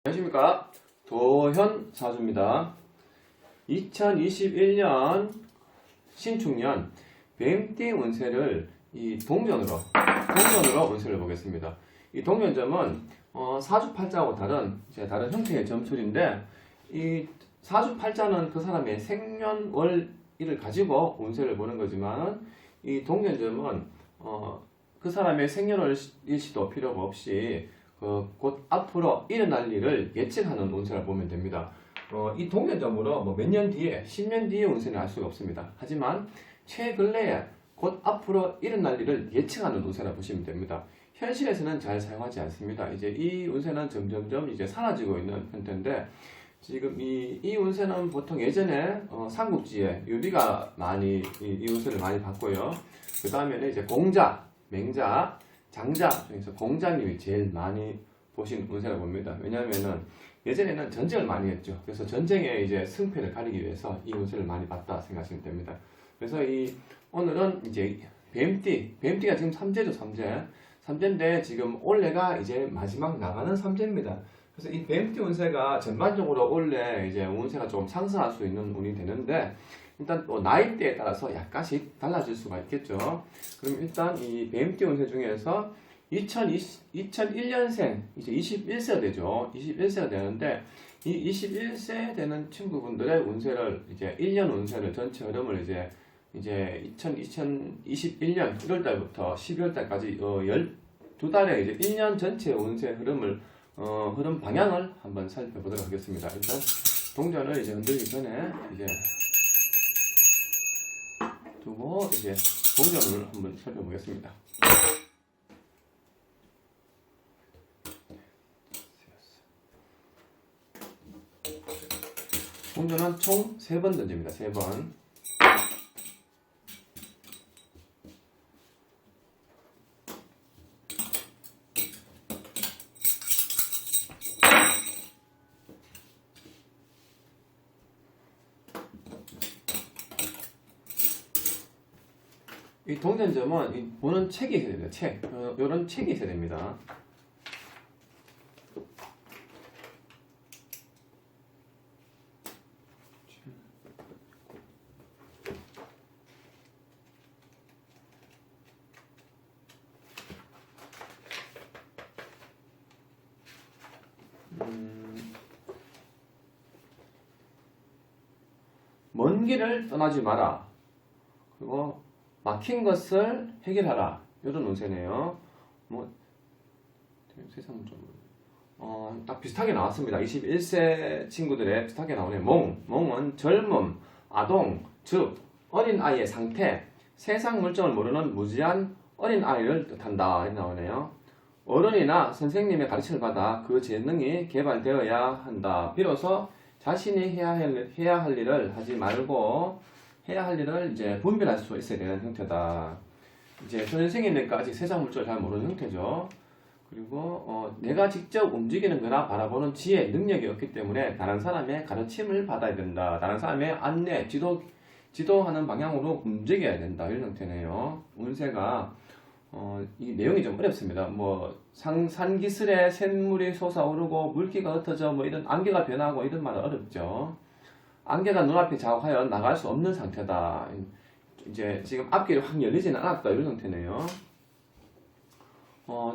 안녕하십니까. 도현사주입니다. 2021년 신축년 뱀띠 운세를 이 동면으로 운세를 보겠습니다. 이 동면점은 사주팔자하고 다른 형태의 점술인데, 이 사주팔자는 그 사람의 생년월일을 가지고 운세를 보는 거지만, 이 동면점은 그 사람의 생년월일시도 필요가 없이 곧 앞으로 일어날 일을 예측하는 운세를 보면 됩니다. 이 동면점으로 몇 년 뒤에, 10년 뒤에 운세는 알 수가 없습니다. 하지만 최근래에 곧 앞으로 일어날 일을 예측하는 운세라 보시면 됩니다. 현실에서는 잘 사용하지 않습니다. 이제 이 운세는 점점점 이제 사라지고 있는 형태인데, 지금 이 운세는 보통 예전에 삼국지에 유비가 많이 이 운세를 많이 봤고요. 그 다음에는 이제 공자, 맹자, 장자 중에서 공자님이 제일 많이 보신 운세를 봅니다. 왜냐하면은 예전에는 전쟁을 많이 했죠. 그래서 전쟁의 이제 승패를 가리기 위해서 이 운세를 많이 봤다 생각하시면 됩니다. 그래서 오늘은 이제 뱀띠가 지금 삼재죠, 삼재인데 지금 올해가 이제 마지막 나가는 삼재입니다. 그래서 이 뱀띠 운세가 전반적으로 올해 이제 운세가 조금 상승할 수 있는 운이 되는데, 일단 또 나이대에 따라서 약간씩 달라질 수가 있겠죠. 그럼 일단 이 뱀띠 운세 중에서 2001년생 이제 21세가 되죠. 21세가 되는데, 이 21세 되는 친구분들의 운세를 이제 1년 운세를 전체 흐름을 이제 2021년 1월달부터 12월달까지 12달에 이제 1년 전체 운세 흐름 방향을 한번 살펴보도록 하겠습니다. 일단 동전을 이제 흔들기 전에 이제 두고 이제 동전을 한번 살펴보겠습니다. 동전은 총 3번 던집니다. 3번. 이 동전점은 보는 책이 있어야 됩니다. 책. 이런 책이 있어야 됩니다. 먼 길을 떠나지 마라. 그리고 막힌 것을 해결하라. 이런 운세네요. 세상 딱 비슷하게 나왔습니다. 21세 친구들의 비슷하게 나오네요. 몽은 젊음, 아동, 즉 어린 아이의 상태, 세상 물정을 모르는 무지한 어린 아이를 뜻한다. 이렇게 나오네요. 어른이나 선생님의 가르침을 받아 그 재능이 개발되어야 한다. 비로소 자신이 해야 할 일을 하지 말고 해야 할 일을 이제 분별할 수 있어야 되는 형태다. 이제 선생님들까 아직 세상 물정을 잘 모르는 형태죠. 그리고 내가 직접 움직이는 거나 바라보는 지혜, 능력이 없기 때문에 다른 사람의 가르침을 받아야 된다. 다른 사람의 안내, 지도하는 방향으로 움직여야 된다. 이런 형태네요. 운세가 이 내용이 좀 어렵습니다. 산기슭에 샘물이 솟아오르고 물기가 흩어져 이런 안개가 변하고 이런 말은 어렵죠. 안개가 눈앞에 자욱하여 나갈 수 없는 상태다. 이제 지금 앞길이 확 열리지는 않았다. 이런 상태네요.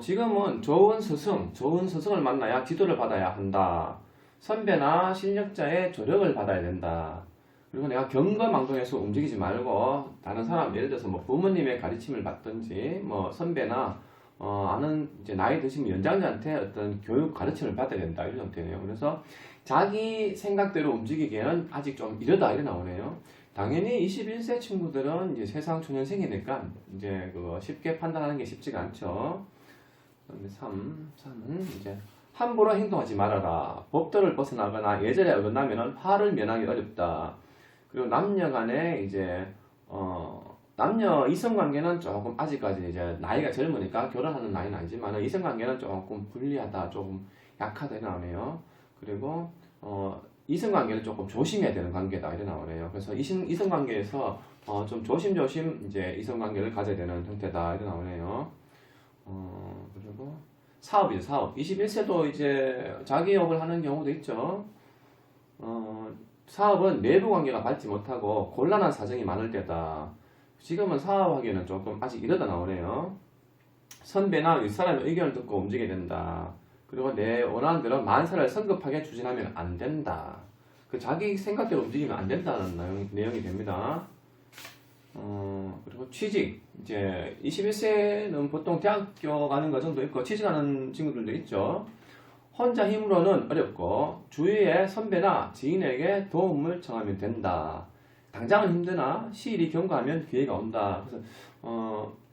지금은 좋은 스승을 만나야 지도를 받아야 한다. 선배나 실력자의 조력을 받아야 된다. 그리고 내가 경거망동해서 움직이지 말고 다른 사람, 예를 들어서 부모님의 가르침을 받든지 선배나 아는 이제 나이 드신 연장자한테 어떤 교육 가르침을 받아야 된다. 이런 형태네요. 그래서 자기 생각대로 움직이기에는 아직 좀 이르다. 이래 나오네요. 당연히 21세 친구들은 이제 세상 초년생이니까 이제 쉽게 판단하는 게 쉽지가 않죠. 그다음에 3은 이제 함부로 행동하지 말아라. 법도를 벗어나거나 예절에 어긋나면은 화를 면하기 어렵다. 그리고 남녀 간에 이제 남녀 이성 관계는 조금 아직까지 이제 나이가 젊으니까 결혼하는 나이는 아니지만 이성 관계는 조금 불리하다, 조금 약하다 이렇게 나오네요. 그리고 이성 관계를 조금 조심해야 되는 관계다 이렇게 나오네요. 그래서 이성 관계에서 좀 조심조심 이제 이성 관계를 가져야 되는 형태다 이렇게 나오네요. 그리고 사업이죠, 사업. 21세도 이제 자기업을 하는 경우도 있죠. 사업은 내부 관계가 밝지 못하고 곤란한 사정이 많을 때다. 지금은 사업하기에는 조금 아직 이르다 나오네요. 선배나 윗사람의 의견을 듣고 움직여야 된다. 그리고 내 원하는 대로 만사를 성급하게 추진하면 안 된다. 그 자기 생각대로 움직이면 안 된다는 내용이 됩니다. 그리고 취직. 이제 21세는 보통 대학교 가는 과정도 있고 취직하는 친구들도 있죠. 혼자 힘으로는 어렵고 주위의 선배나 지인에게 도움을 청하면 된다. 당장은 힘드나 시일이 경과하면 기회가 온다. 그래서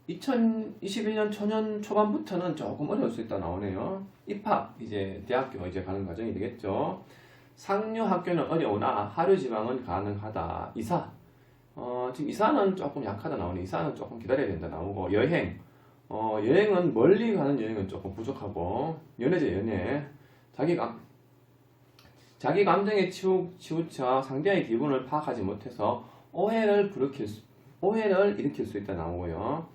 2021년 초년 초반부터는 조금 어려울 수 있다 나오네요. 입학, 이제 대학교 이제 가는 과정이 되겠죠. 상류 학교는 어려우나 하류 지방은 가능하다. 이사, 지금 이사는 조금 약하다 나오네. 이사는 조금 기다려야 된다 나오고 여행, 여행은 멀리 가는 여행은 조금 부족하고 연애죠 연애. 자기 감정에 치우쳐 상대의 기분을 파악하지 못해서 오해를 일으킬 수 있다 나오고요.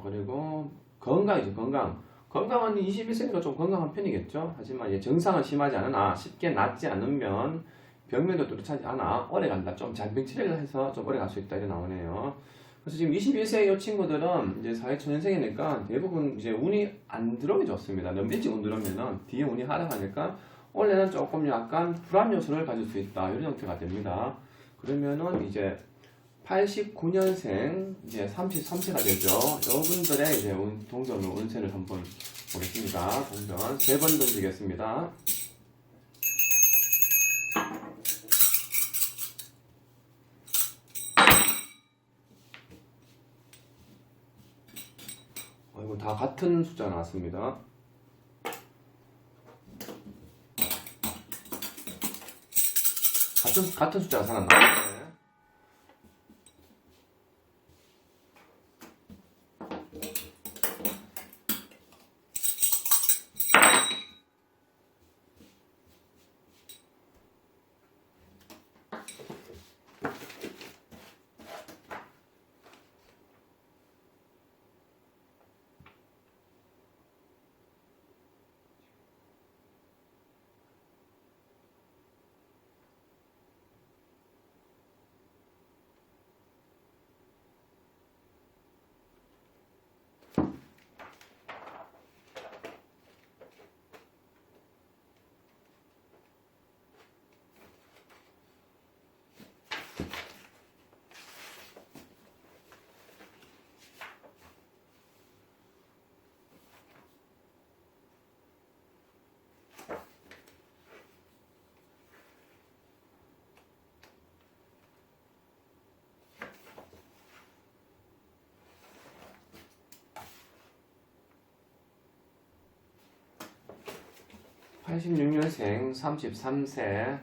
그리고 건강이죠, 건강. 건강은 21세니까 좀 건강한 편이겠죠. 하지만 이제 증상은 심하지 않으나 쉽게 낫지 않으면 병면도 뚜렷하지 않아 오래 간다. 좀 잔병 치료를 해서 좀 오래 갈 수 있다 이렇게 나오네요. 그래서 지금 21세 이 친구들은 이제 사회초년생이니까 대부분 이제 운이 안 들어오기 좋습니다. 너무 일찍 운 들어오면은 뒤에 운이 하락하니까 원래는 조금 약간 불안 요소를 가질 수 있다 이런 형태가 됩니다. 그러면은 이제 89년생 이제 33세가 되죠. 여러분들의 이제 동전 운세를 한번 보겠습니다. 동전 3번 던지겠습니다. 이거 다 같은 숫자 나왔습니다. 같은 숫자가 살아났네. (86년생) 33세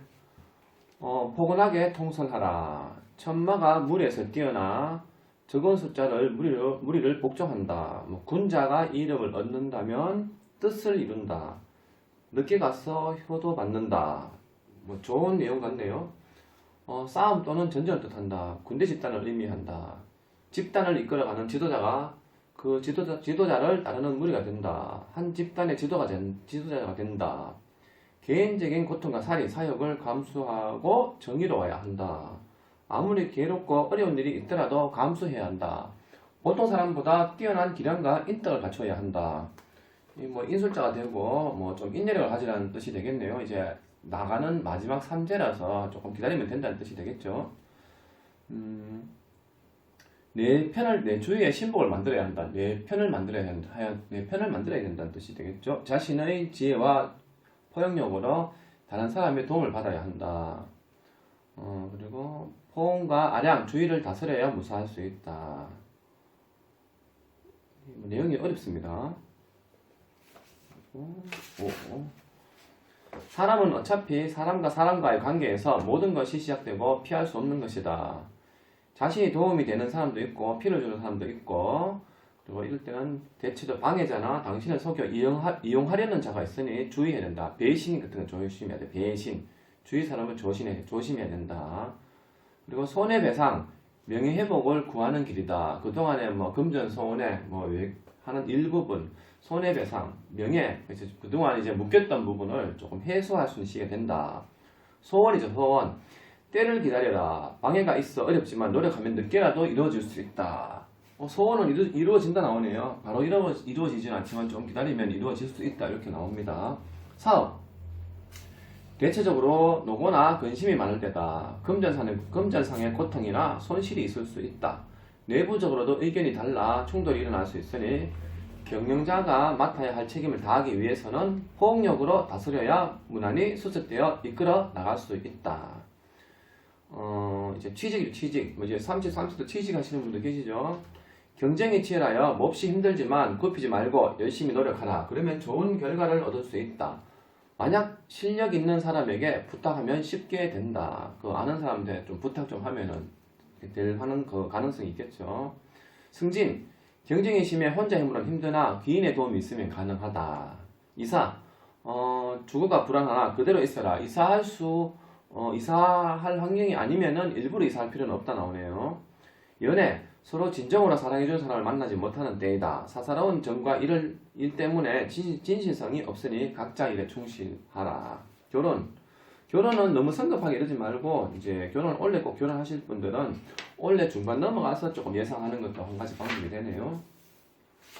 포근하게 통솔하라. 천마가 무리에서 뛰어나 적은 숫자를 무리를 복종한다. 군자가 이름을 얻는다면 뜻을 이룬다. 늦게 가서 효도 받는다. 좋은 내용 같네요. 싸움 또는 전쟁을 뜻한다. 군대 집단을 의미한다. 집단을 이끌어가는 지도자가 그 지도자를 따르는 무리가 된다. 한 집단의 지도자가 된다. 개인적인 고통과 살인, 사욕을 감수하고 정의로워야 한다. 아무리 괴롭고 어려운 일이 있더라도 감수해야 한다. 보통 사람보다 뛰어난 기량과 인덕을 갖춰야 한다. 인술자가 되고 좀 인내력을 가지라는 뜻이 되겠네요. 이제 나가는 마지막 3제라서 조금 기다리면 된다는 뜻이 되겠죠. 내 주위에 신복을 만들어야 한다. 내 편을 만들어야 된다는 뜻이 되겠죠. 자신의 지혜와 포용력으로 다른 사람의 도움을 받아야 한다. 그리고 포옹과 아량, 주의를 다스려야 무사할 수 있다. 내용이 어렵습니다. 사람은 어차피 사람과 사람과의 관계에서 모든 것이 시작되고 피할 수 없는 것이다. 자신이 도움이 되는 사람도 있고 피를 주는 사람도 있고, 그리고 이럴 때는 대체로 방해자나 당신을 속여 이용하려는 자가 있으니 주의해야 된다. 배신 같은 거 조심해야 돼. 배신. 주위 사람을 조심해야 된다. 그리고 손해배상, 명예회복을 구하는 길이다. 그동안에 금전손해 하는 일부분 손해배상, 명예, 그동안 이제 묶였던 부분을 조금 해소할 수 있게 된다. 소원이죠, 소원. 때를 기다려라. 방해가 있어 어렵지만 노력하면 늦게라도 이루어질 수 있다. 소원은 이루어진다 나오네요. 바로 이루어지진 않지만 좀 기다리면 이루어질 수 있다 이렇게 나옵니다. 사업. 대체적으로 노고나 근심이 많을 때다. 금전상의 고통이나 손실이 있을 수 있다. 내부적으로도 의견이 달라 충돌이 일어날 수 있으니 경영자가 맡아야 할 책임을 다하기 위해서는 호응력으로 다스려야 무난히 수습되어 이끌어 나갈 수 있다. 이제 취직. 이제 30도 취직하시는 분들 계시죠? 경쟁이 치열하여 몹시 힘들지만 굽히지 말고 열심히 노력하라. 그러면 좋은 결과를 얻을 수 있다. 만약 실력 있는 사람에게 부탁하면 쉽게 된다. 그 아는 사람한테 좀 부탁 좀 하면은 하는 그 가능성이 있겠죠. 승진. 경쟁이 심해 혼자 힘으로는 힘드나 귀인의 도움이 있으면 가능하다. 이사. 주거가 불안하나 그대로 있어라. 이사할 환경이 아니면은 일부러 이사할 필요는 없다 나오네요. 연애. 서로 진정으로 사랑해준 사람을 만나지 못하는 때이다. 사사로운 정과 일 때문에 진실성이 없으니 각자 일에 충실하라. 결혼은 너무 성급하게 이러지 말고 이제 원래 꼭 결혼하실 분들은 원래 중반 넘어가서 조금 예상하는 것도 한 가지 방법이 되네요.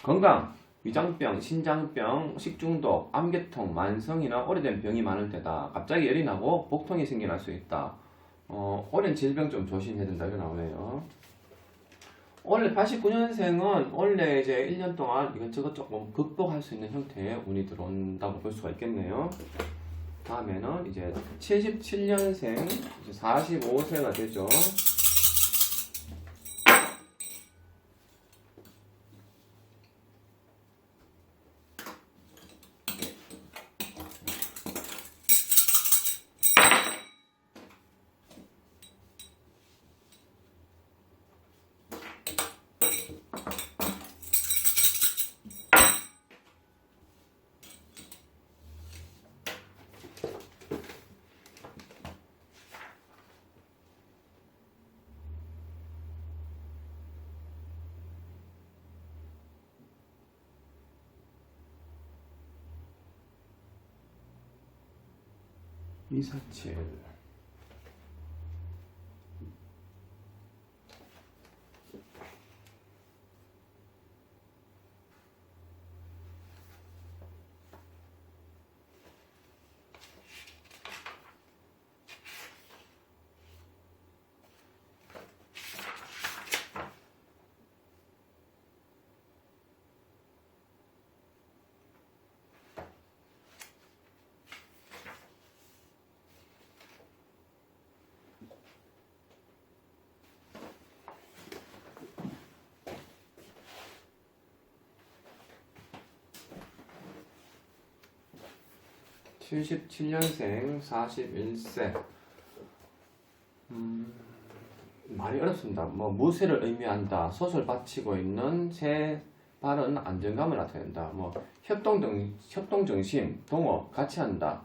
건강. 위장병, 신장병, 식중독, 암계통, 만성이나 오래된 병이 많을 때다. 갑자기 열이 나고 복통이 생겨날 수 있다. 오랜 질병 좀 조심해야 된다 이렇게 나오네요. 원래 89년생은 원래 이제 1년 동안 이것저것 조금 극복할 수 있는 형태의 운이 들어온다고 볼 수가 있겠네요. 다음에는 이제 77년생, 45세가 되죠. 247. (77년생) 41세. 많이 어렵습니다. 무쇠를 의미한다. 솥을 받치고 있는 새 발은 안정감을 나타낸다. 협동정신, 동업, 같이 한다.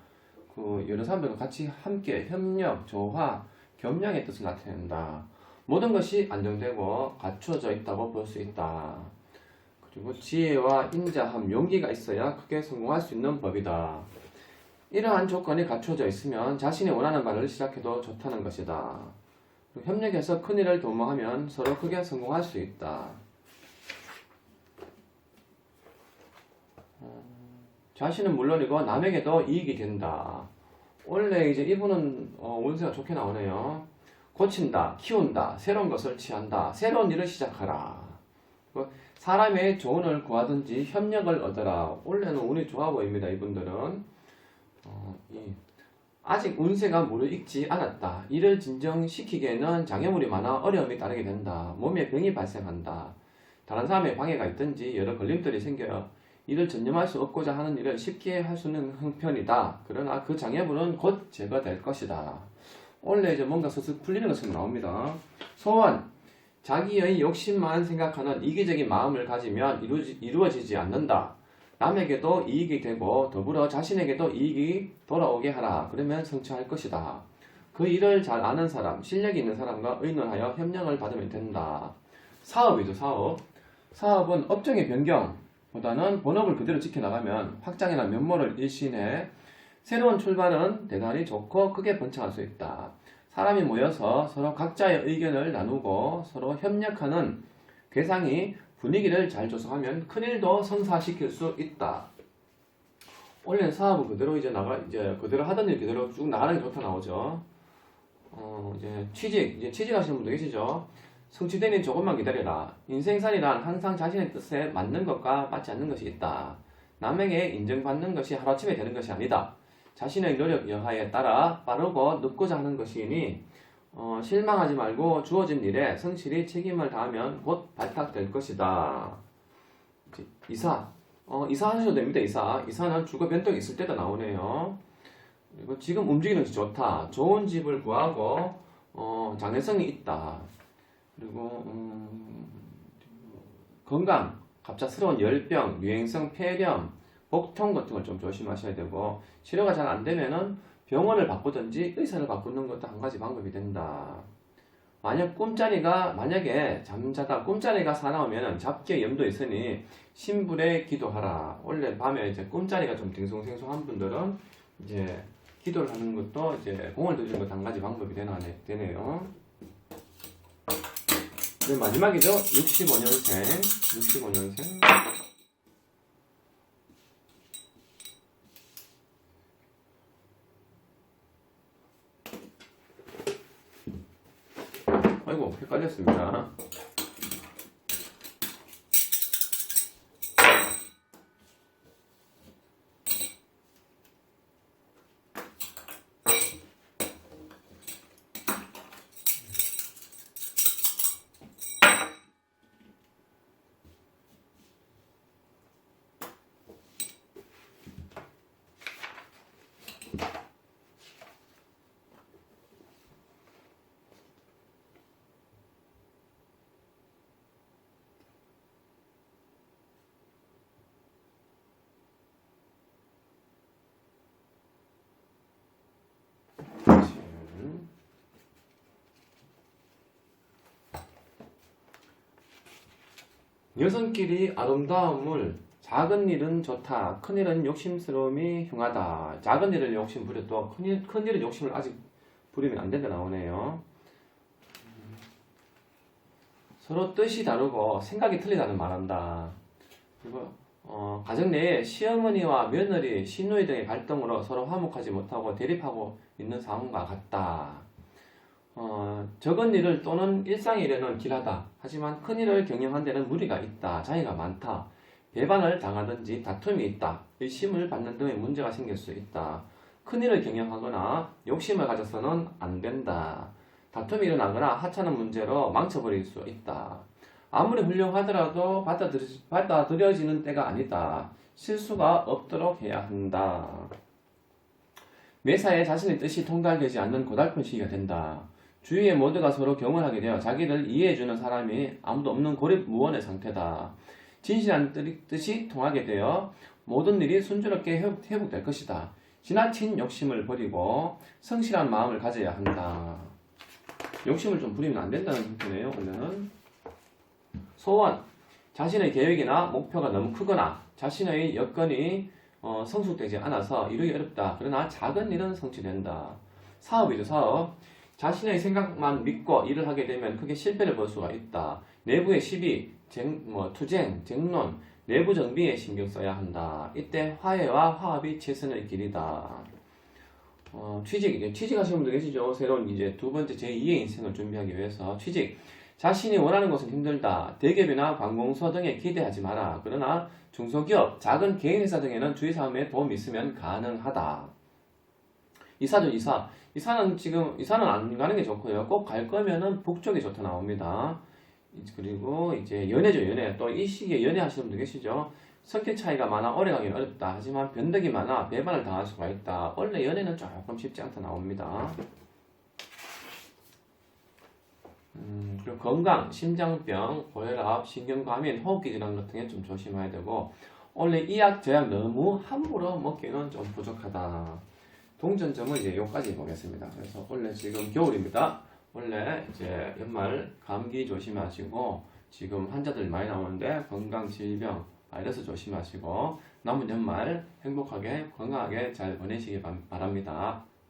여러 사람들과 같이 함께 협력, 조화, 겸양의 뜻을 나타낸다. 모든 것이 안정되고 갖추어져 있다고 볼 수 있다. 그리고 지혜와 인자함, 용기가 있어야 크게 성공할 수 있는 법이다. 이러한 조건이 갖춰져 있으면 자신이 원하는 바를 시작해도 좋다는 것이다. 협력해서 큰일을 도모하면 서로 크게 성공할 수 있다. 자신은 물론이고 남에게도 이익이 된다. 원래 이제 이분은 운세가 좋게 나오네요. 고친다, 키운다, 새로운 것을 취한다, 새로운 일을 시작하라. 사람의 조언을 구하든지 협력을 얻어라. 원래는 운이 좋아 보입니다. 이분들은. 아직 운세가 무르익지 않았다. 이를 진정시키기에는 장애물이 많아 어려움이 따르게 된다. 몸에 병이 발생한다. 다른 사람의 방해가 있든지 여러 걸림돌이 생겨 이를 전념할 수 없고자 하는 일을 쉽게 할 수 있는 형편이다. 그러나 그 장애물은 곧 제거될 것이다. 원래 이제 뭔가 슬슬 풀리는 것처럼 나옵니다. 소원. 자기의 욕심만 생각하는 이기적인 마음을 가지면 이루어지지 않는다. 남에게도 이익이 되고 더불어 자신에게도 이익이 돌아오게 하라. 그러면 성취할 것이다. 그 일을 잘 아는 사람, 실력이 있는 사람과 의논하여 협력을 받으면 된다. 사업이죠, 사업. 사업은 업종의 변경, 보다는 본업을 그대로 지켜나가면 확장이나 면모를 일신해 새로운 출발은 대단히 좋고 크게 번창할 수 있다. 사람이 모여서 서로 각자의 의견을 나누고 서로 협력하는 괴상이 분위기를 잘 조성하면 큰일도 성사시킬 수 있다. 원래 사업은 그대로 이제 그대로 하던 일 그대로 쭉 나가는 게 좋다 나오죠. 이제 취직하시는 분도 계시죠. 성취되니 조금만 기다려라. 인생살이란 항상 자신의 뜻에 맞는 것과 맞지 않는 것이 있다. 남에게 인정받는 것이 하루아침에 되는 것이 아니다. 자신의 노력 여하에 따라 빠르고 늦고자 하는 것이니 실망하지 말고 주어진 일에 성실히 책임을 다하면 곧 발탁될 것이다. 이사 하셔도 됩니다. 이사는 주거 변동이 있을 때도 나오네요. 그리고 지금 움직이는 것이 좋다. 좋은 집을 구하고 장래성이 있다. 그리고 건강, 갑작스러운 열병, 유행성 폐렴, 복통 같은 걸 좀 조심하셔야 되고 치료가 잘 안 되면은 병원을 바꾸든지 의사를 바꾸는 것도 한 가지 방법이 된다. 만약에 잠자다 꿈자리가 사나우면 잡기에 염도 있으니 신불에 기도하라. 원래 밤에 이제 꿈자리가 좀 딩송생송한 분들은 이제 기도를 하는 것도 이제 공을 들이는 것도 한 가지 방법이 되네요. 네, 마지막이죠. 65년생. 아이고, 헷갈렸습니다. 여성끼리 아름다움을 작은 일은 좋다. 큰 일은 욕심스러움이 흉하다. 작은 일을 욕심 부려도 큰 일은 욕심을 아직 부리면 안 된다 나오네요. 서로 뜻이 다르고 생각이 틀리다는 말한다. 그리고 가정 내에 시어머니와 며느리, 시누이 등의 갈등으로 서로 화목하지 못하고 대립하고 있는 상황과 같다. 적은 일을 또는 일상의 일에는 길하다. 하지만 큰 일을 경영한 데는 무리가 있다. 자의가 많다. 배반을 당하든지 다툼이 있다. 의심을 받는 등의 문제가 생길 수 있다. 큰 일을 경영하거나 욕심을 가져서는 안 된다. 다툼이 일어나거나 하찮은 문제로 망쳐버릴 수 있다. 아무리 훌륭하더라도 받아들여지는 때가 아니다. 실수가 없도록 해야 한다. 매사에 자신의 뜻이 통달되지 않는 고달픈 시기가 된다. 주위의 모두가 서로 경험하게 되어 자기를 이해해주는 사람이 아무도 없는 고립무원의 상태다. 진실한 뜻이 통하게 되어 모든 일이 순조롭게 회복될 것이다. 지나친 욕심을 버리고 성실한 마음을 가져야 한다. 욕심을 좀 부리면 안 된다는 형태네요. 원래는 소원, 자신의 계획이나 목표가 너무 크거나 자신의 여건이 성숙되지 않아서 이루기 어렵다. 그러나 작은 일은 성취된다. 사업이죠. 사업. 자신의 생각만 믿고 일을 하게 되면 크게 실패를 볼 수가 있다. 내부의 시비, 투쟁, 쟁론, 내부 정비에 신경 써야 한다. 이때 화해와 화합이 최선의 길이다. 취직하시는 분들 계시죠? 새로운 이제 두 번째 제2의 인생을 준비하기 위해서 취직. 자신이 원하는 것은 힘들다. 대기업이나 관공서 등에 기대하지 마라. 그러나 중소기업, 작은 개인회사 등에는 주위 사람의 도움이 있으면 가능하다. 이사는 안 가는 게 좋고요. 꼭 갈 거면은 북쪽이 좋다 나옵니다. 그리고 이제 연애죠, 연애. 또 이 시기에 연애하시는 분들 계시죠? 성격 차이가 많아 오래 가기는 어렵다. 하지만 변덕이 많아 배반을 당할 수가 있다. 원래 연애는 조금 쉽지 않다 나옵니다. 그리고 건강, 심장병, 고혈압, 신경과민, 호흡기 질환 같은 게 좀 조심해야 되고 원래 이약, 저약 너무 함부로 먹기는 좀 부족하다. 동전점은 이제 여기까지 보겠습니다. 그래서 원래 지금 겨울입니다. 원래 이제 연말 감기 조심하시고 지금 환자들 많이 나오는데 건강 질병 바이러스 조심하시고 남은 연말 행복하게 건강하게 잘 보내시기 바랍니다.